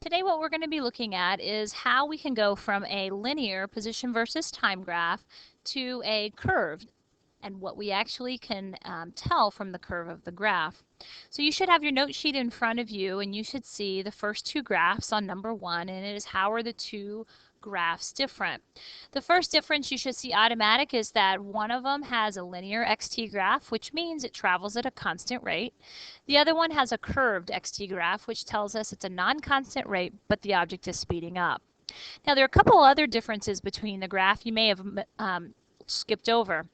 Today what we're going to be looking at is how we can go from a linear position versus time graph to a curved and what we actually can tell from the curve of the graph. So you should have your note sheet in front of you and you should see the first two graphs on number 1, and it is how are the two graphs different. The first difference you should see automatic is that one of them has a linear xt graph, which means it travels at a constant rate. The other one has a curved xt graph, which tells us it's a non-constant rate, but the object is speeding up. Now there are a couple other differences between the graph you may have skipped over.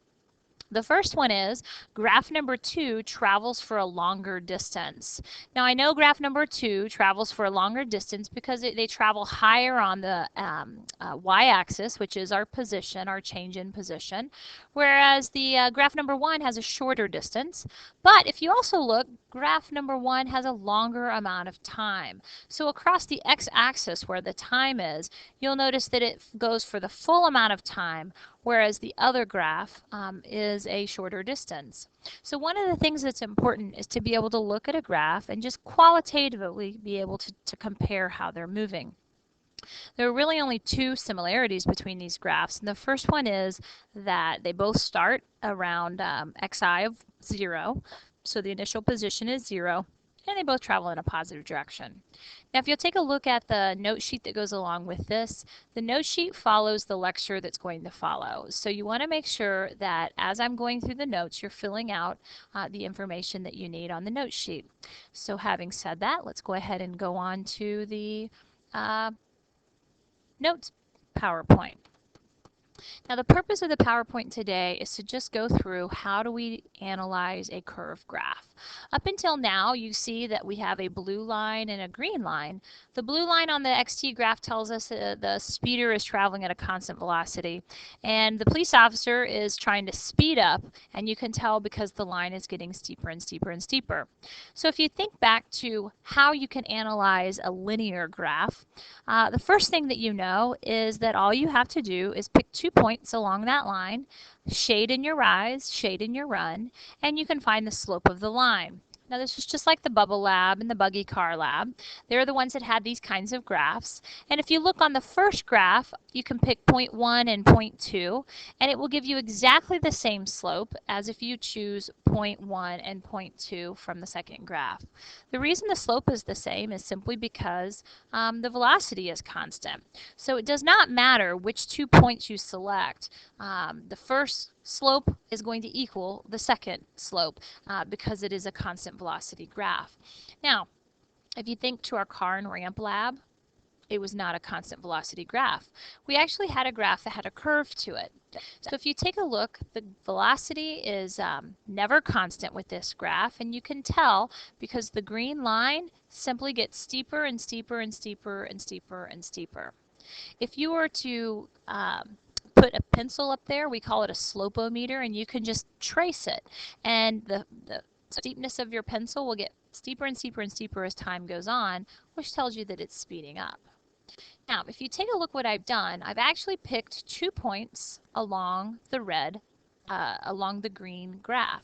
The first one is graph number 2 travels for a longer distance. Now I know graph number 2 travels for a longer distance because they travel higher on the y-axis, which is our position, our change in position, whereas the graph number 1 has a shorter distance. But if you also look, graph number 1 has a longer amount of time. So across the x-axis where the time is, you'll notice that it goes for the full amount of time, whereas the other graph is a shorter distance. So one of the things that's important is to be able to look at a graph and just qualitatively be able to compare how they're moving. There are really only two similarities between these graphs. And the first one is that they both start around xi of 0. So the initial position is 0. And they both travel in a positive direction. Now if you'll take a look at the note sheet that goes along with this, the note sheet follows the lecture that's going to follow. So you want to make sure that as I'm going through the notes, you're filling out the information that you need on the note sheet. So having said that, let's go ahead and go on to the notes PowerPoint. Now the purpose of the PowerPoint today is to just go through how do we analyze a curve graph. Up until now you see that we have a blue line and a green line. The blue line on the XT graph tells us that the speeder is traveling at a constant velocity and the police officer is trying to speed up, and you can tell because the line is getting steeper and steeper and steeper. So if you think back to how you can analyze a linear graph, the first thing that you know is that all you have to do is pick 2 points along that line, shade in your rise, shade in your run, and you can find the slope of the line. Now this is just like the Bubble Lab and the Buggy Car Lab. They're the ones that had these kinds of graphs. And if you look on the first graph, you can pick point 1 and point 2, and it will give you exactly the same slope as if you choose point 1 and point 2 from the second graph. The reason the slope is the same is simply because the velocity is constant. So it does not matter which 2 points you select. The first slope is going to equal the second slope because it is a constant velocity graph. Now, if you think to our car and ramp lab, it was not a constant velocity graph. We actually had a graph that had a curve to it. So if you take a look, the velocity is never constant with this graph, and you can tell because the green line simply gets steeper and steeper and steeper and steeper and steeper. If you were to put a pencil up there, we call it a slopometer, and you can just trace it. And the steepness of your pencil will get steeper and steeper and steeper as time goes on, which tells you that it's speeding up. Now, if you take a look what I've done, I've actually picked 2 points along the red, along the green graph.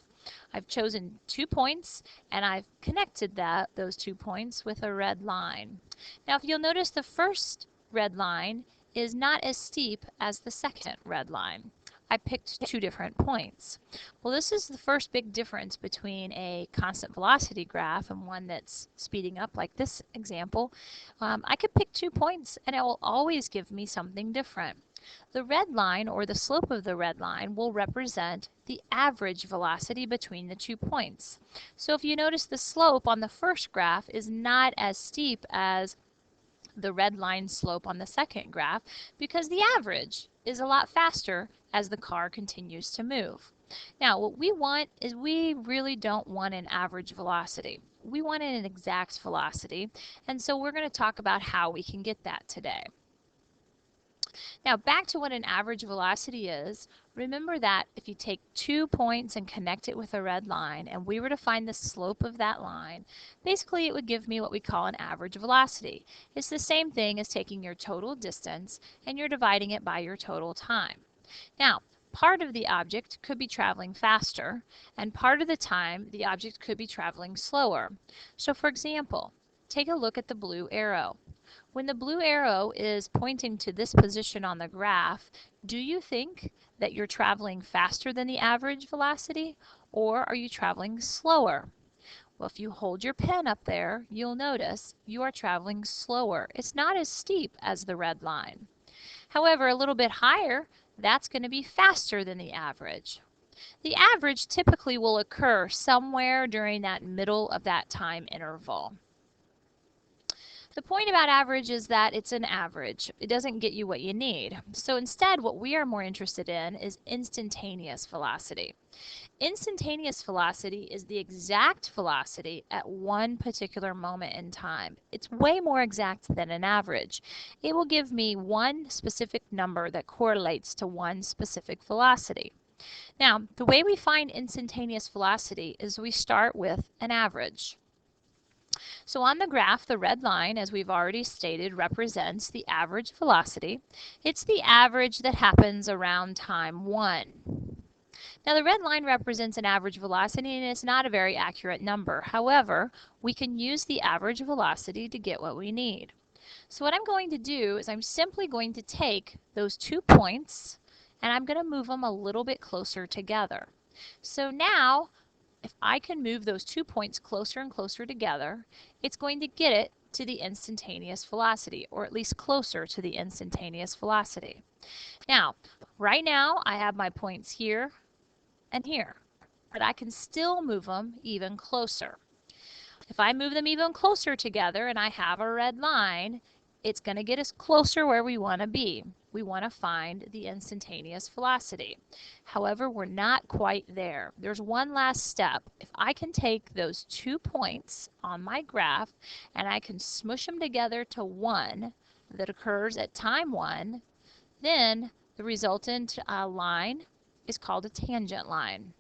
I've chosen 2 points and I've connected those 2 points with a red line. Now, if you'll notice, the first red line is not as steep as the second red line. I picked 2 different points. Well, this is the first big difference between a constant velocity graph and one that's speeding up like this example. I could pick 2 points and it will always give me something different. The red line, or the slope of the red line, will represent the average velocity between the 2 points. So if you notice, the slope on the first graph is not as steep as the red line slope on the second graph because the average is a lot faster as the car continues to move. Now what we want is we really don't want an average velocity. We want an exact velocity, and so we're going to talk about how we can get that today. Now back to what an average velocity is. Remember that if you take 2 points and connect it with a red line and we were to find the slope of that line, basically it would give me what we call an average velocity. It's the same thing as taking your total distance and you're dividing it by your total time. Now, part of the object could be traveling faster and part of the time the object could be traveling slower. So for example, take a look at the blue arrow. When the blue arrow is pointing to this position on the graph, do you think that you're traveling faster than the average velocity, or are you traveling slower? Well, if you hold your pen up there, you'll notice you are traveling slower. It's not as steep as the red line. However, a little bit higher, that's going to be faster than the average. The average typically will occur somewhere during that middle of that time interval. The point about average is that it's an average. It doesn't get you what you need. So instead, what we are more interested in is instantaneous velocity. Instantaneous velocity is the exact velocity at one particular moment in time. It's way more exact than an average. It will give me one specific number that correlates to one specific velocity. Now, the way we find instantaneous velocity is we start with an average. So on the graph, the red line, as we've already stated, represents the average velocity. It's the average that happens around time 1. Now the red line represents an average velocity and it's not a very accurate number. However, we can use the average velocity to get what we need. So what I'm going to do is I'm simply going to take those 2 points and I'm going to move them a little bit closer together. So now, if I can move those 2 points closer and closer together, it's going to get it to the instantaneous velocity, or at least closer to the instantaneous velocity. Now, right now, I have my points here and here, but I can still move them even closer. If I move them even closer together and I have a red line, it's going to get us closer where we want to be. We want to find the instantaneous velocity. However, we're not quite there. There's one last step. If I can take those 2 points on my graph and I can smush them together to one that occurs at time 1, then the resultant line is called a tangent line.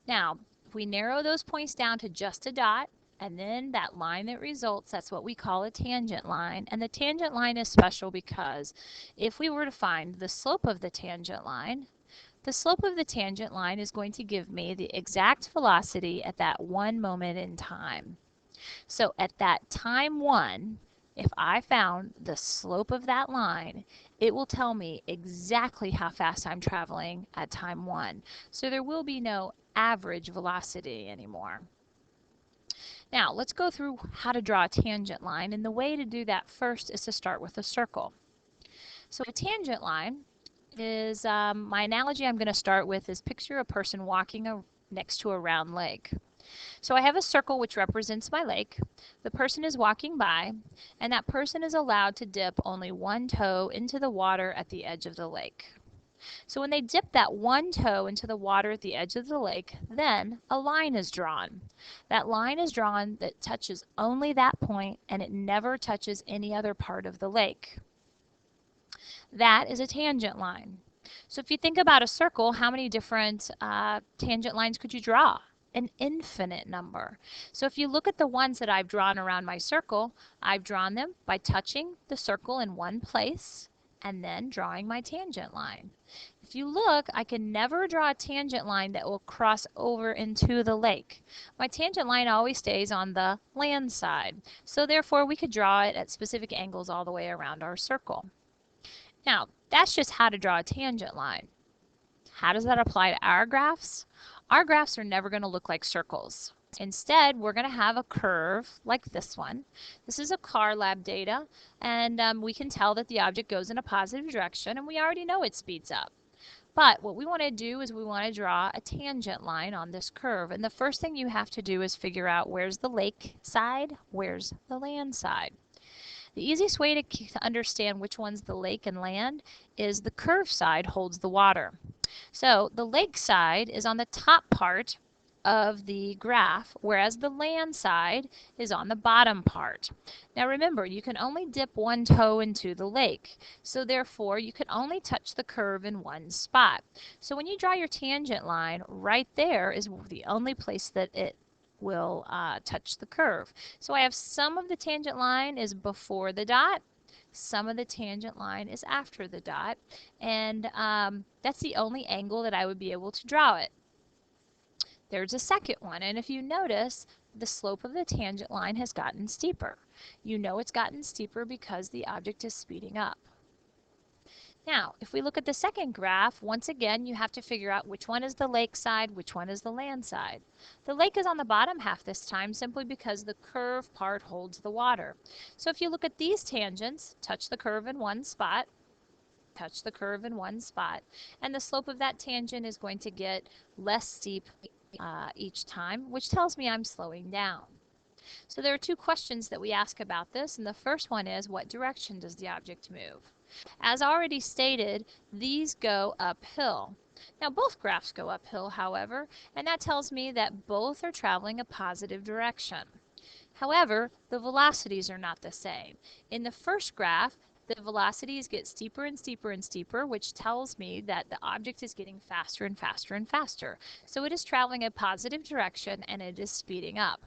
Now, if we narrow those points down to just a dot, and then that line that results, that's what we call a tangent line. And the tangent line is special because if we were to find the slope of the tangent line is going to give me the exact velocity at that one moment in time. So at that time 1, if I found the slope of that line, it will tell me exactly how fast I'm traveling at time 1. So there will be no average velocity anymore. Now, let's go through how to draw a tangent line, and the way to do that first is to start with a circle. So a tangent line is, my analogy I'm going to start with is picture a person walking next to a round lake. So I have a circle which represents my lake. The person is walking by, and that person is allowed to dip only one toe into the water at the edge of the lake. So when they dip that one toe into the water at the edge of the lake, then a line is drawn. That line is drawn that touches only that point and it never touches any other part of the lake. That is a tangent line. So if you think about a circle, how many different tangent lines could you draw? An infinite number. So if you look at the ones that I've drawn around my circle, I've drawn them by touching the circle in one place and then drawing my tangent line. If you look, I can never draw a tangent line that will cross over into the lake. My tangent line always stays on the land side. So therefore, we could draw it at specific angles all the way around our circle. Now, that's just how to draw a tangent line. How does that apply to our graphs? Our graphs are never going to look like circles. Instead, we're going to have a curve like this one. This is a car lab data, and we can tell that the object goes in a positive direction, and we already know it speeds up. But what we want to do is we want to draw a tangent line on this curve, and the first thing you have to do is figure out where's the lake side, where's the land side. The easiest way to understand which one's the lake and land is the curve side holds the water. So the lake side is on the top part of the graph, whereas the land side is on the bottom part. Now remember, you can only dip one toe into the lake, so therefore you can only touch the curve in one spot. So when you draw your tangent line, right there is the only place that it will touch the curve. So I have some of the tangent line is before the dot, some of the tangent line is after the dot, and that's the only angle that I would be able to draw it. There's a second one, and if you notice, the slope of the tangent line has gotten steeper. You know it's gotten steeper because the object is speeding up. Now, if we look at the second graph, once again, you have to figure out which one is the lake side, which one is the land side. The lake is on the bottom half this time simply because the curve part holds the water. So if you look at these tangents, touch the curve in one spot, touch the curve in one spot, and the slope of that tangent is going to get less steep each time, which tells me I'm slowing down. So there are two questions that we ask about this, and the first one is, what direction does the object move? As already stated, these go uphill. Now both graphs go uphill, however, and that tells me that both are traveling a positive direction. However, the velocities are not the same. In the first graph, the velocities get steeper and steeper and steeper, which tells me that the object is getting faster and faster and faster. So it is traveling a positive direction and it is speeding up.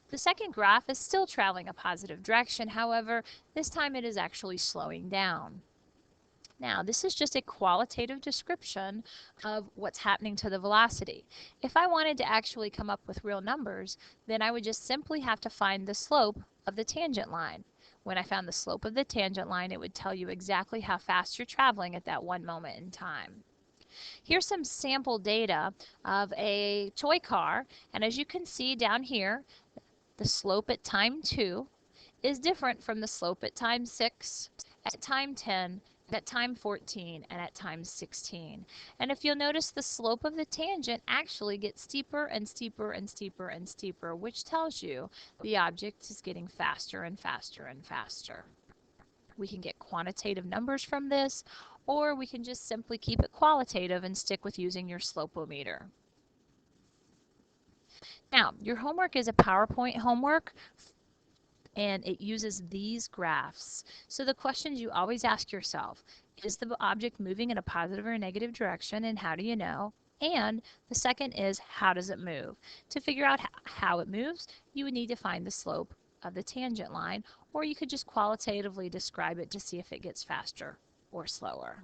The second graph is still traveling a positive direction, however, this time it is actually slowing down. Now, this is just a qualitative description of what's happening to the velocity. If I wanted to actually come up with real numbers, then I would just simply have to find the slope of the tangent line. When I found the slope of the tangent line, it would tell you exactly how fast you're traveling at that one moment in time. Here's some sample data of a toy car, and as you can see down here, the slope at time 2 is different from the slope at time 6, at time 10, at time 14, and at time 16. And if you'll notice, the slope of the tangent actually gets steeper and steeper and steeper and steeper, which tells you the object is getting faster and faster and faster. We can get quantitative numbers from this, or we can just simply keep it qualitative and stick with using your slopometer. Now, your homework is a PowerPoint homework, and it uses these graphs. So the questions you always ask yourself, is the object moving in a positive or a negative direction, and how do you know? And the second is, how does it move? To figure out how it moves, you would need to find the slope of the tangent line, or you could just qualitatively describe it to see if it gets faster or slower.